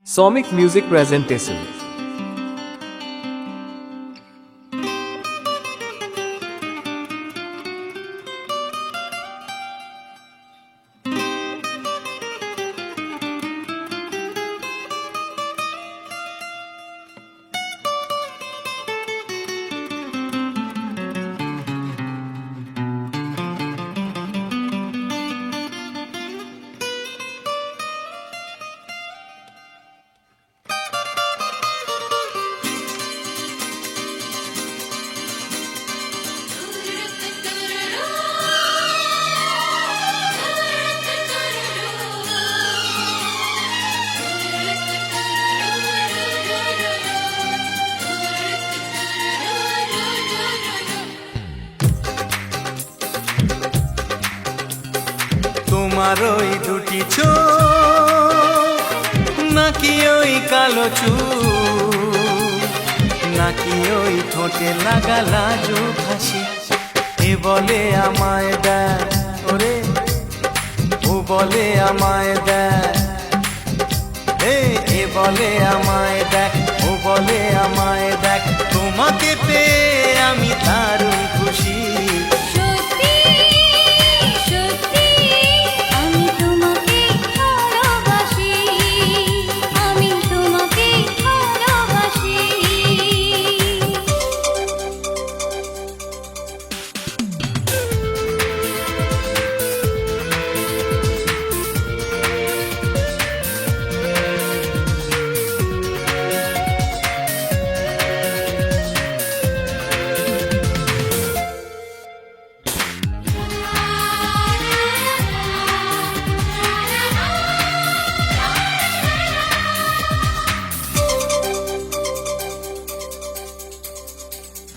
Somic Music Presentation. তোমার ওই দুটি চোখ নাকি ওই কালো চুল নাকি ওই ঠোঁটে লাগা লাজুক হাসি এ বলে আমায় দেয় ওরে ও বলে আমায় দেয় এ বলে আমায় দেখ ও বলে আমায় দেখ তোমাকে পেয়ে আমি দারুণ খুশি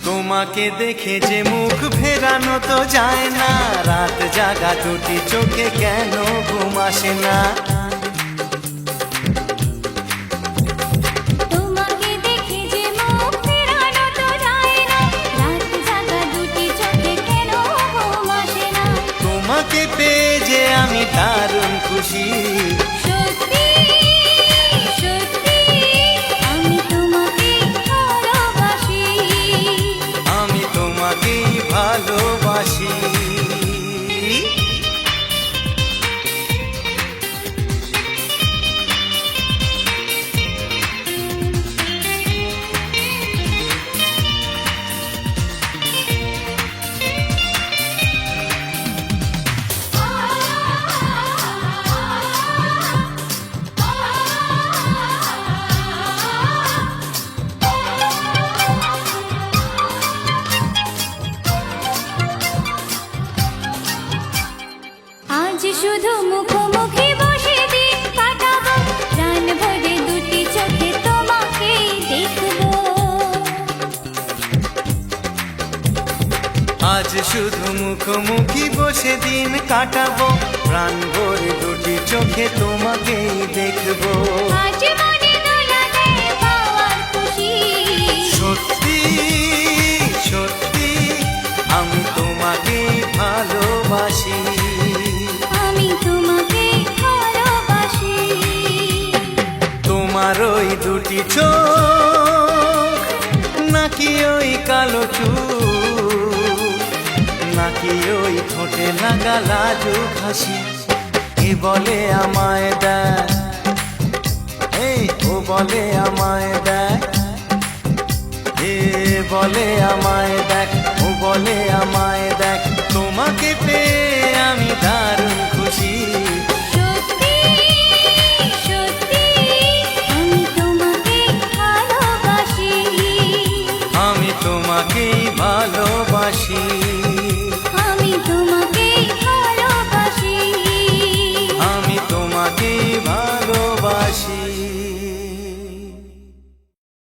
তোমাকে দেখে যে মুখ ফেরানো তো যায় না রাত জাগা দুটি চোখে কেন ঘুম আসে না তোমাকে দেখে যে মুখ ফেরানো তো যায় না রাত জাগা দুটি চোখে কেন ঘুম আসে না তোমাকে পেয়ে যে আমি দারুণ খুশি সত্যি সত্যি আমি তোমাকে ভালোবাসি আমি তোমাকেই ভালোবাসি আজ শুধু মুখোমুখি বসে দিন কাটাবো প্রাণ ভরে দুটি চোখে তোমাকেই দেখবো আজ শুধু মুখোমুখি বসে দিন কাটাবো প্রাণ ভরে দুটি চোখে তোমাকেই দেখবো আজ মনে দোলা দেয় পাওয়ার খুশি সত্যি সত্যি আমি তোমাকে ভালোবাসি আমি তোমাকে ভালোবাসি তোমার ওই দুটি চোখ নাকি ওই কালো চুল নাকি ওই ঠোঁটে লাগা লাজুক হাসি এ বলে আমায় দেয় ও বলে আমায় দেয় এ বলে আমায় দেখ ও বলে আমায়